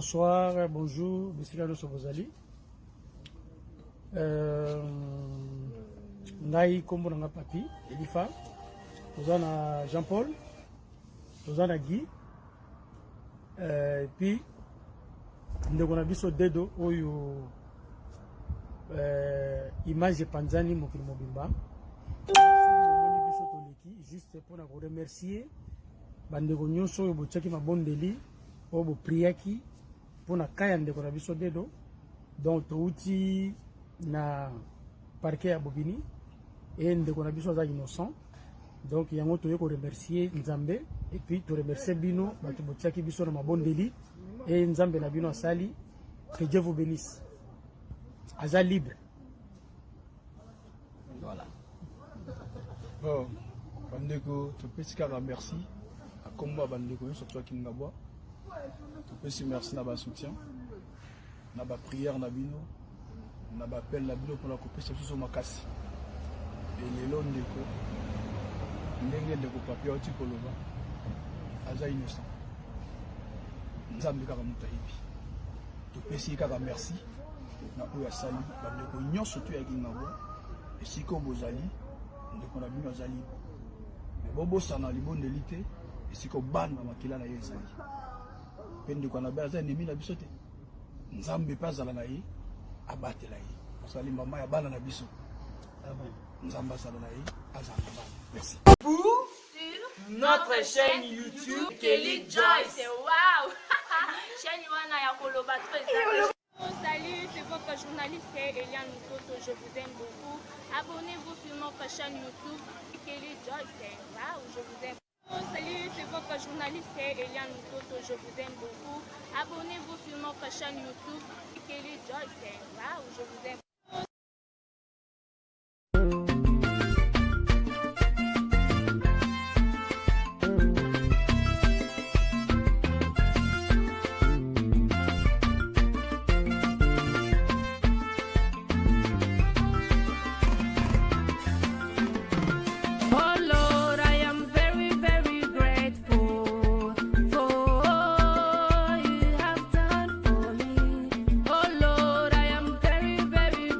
Bonsoir, bonjour, bisika nyonso bozali. Ngai kombo nanga papi, Elifa. Toza na Jean-Paul, toza na Guy. Et puis ndeko na biso Dedo oyo image panzani mokili mobimba. Omoni biso toleki juste pour na remercier bandeko nyonso oyo botiaki mabondeli oyo bopriaki pona kaya ndeko na biso Dedo. Donc touti na parquet ya Bobini et ndeko na biso aza innocent. Donc yango toye ko remercier Nzambe et puis to remercier bino bato botiaki biso na mabondeli et Nzambe na bino asali. Que Dieu vous bénisse. Aza libre. Voilà. Bon, bandeko to pesi kaka merci. Akomba bandeko yo surtout Kingabwa. To pesi merci na ba soutien. Na ba prière na bino. Na ba appel na bino pour la kopesa biso makasi. Et lelo ndeko ndenge ndeko papier oti koloba aza innocent. Nzambe kaka mutayibi. To pesi kaka merci na oyo asali bandeko nyonso to ya Kingabwa. Et si ko bozali ndeko na bino azali. Mais bobosana libondeli te et si ko banda makila na ye ezali. Pe ndeko na ba aza ennemi na biso te. Nzambe pa azala na ye abatela ye. Osali mama ya bana na biso. Amen. Nzamba azala na ye azala na bana. Merci. Vous sur notre chaîne YouTube Kelly Joyce. Waouh! Chaîne wana ya koloba très. Salut, c'est votre journaliste Eliane Mutoto, je vous aime beaucoup. Abonnez-vous sur notre chaîne YouTube Kelly Joyce. Waouh, je vous aime. Salut, c'est votre journaliste Eliane Mutoto, je vous aime beaucoup. Abonnez-vous sur notre chaîne YouTube Kelly Joyce. Waouh, je vous aime. Very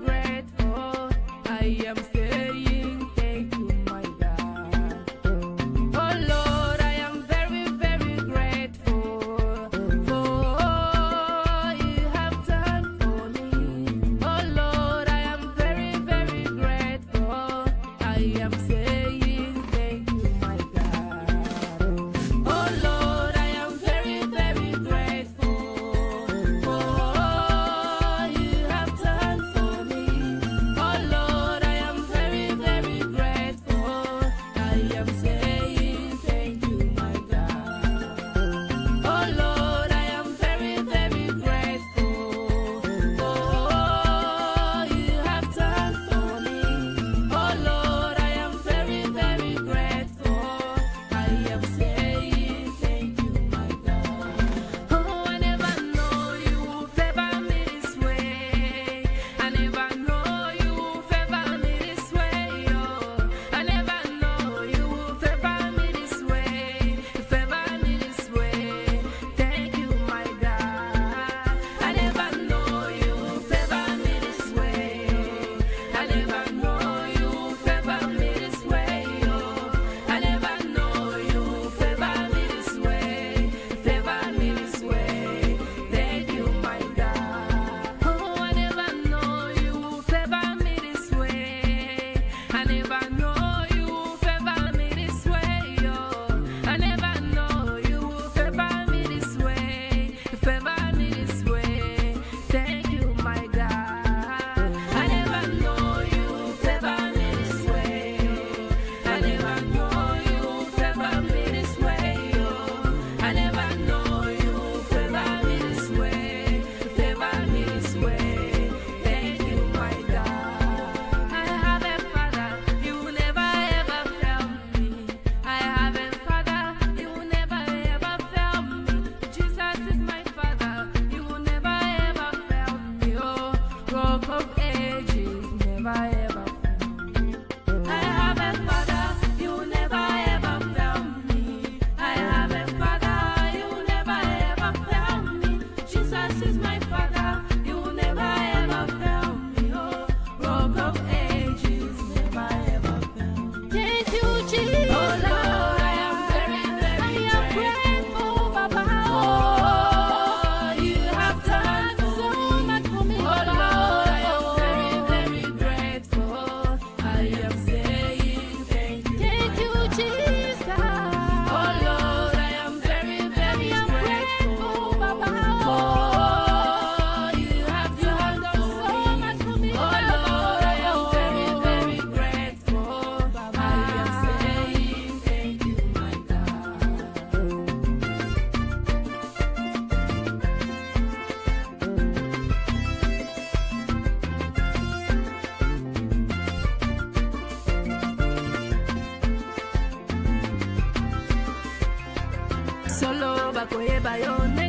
koyeba yo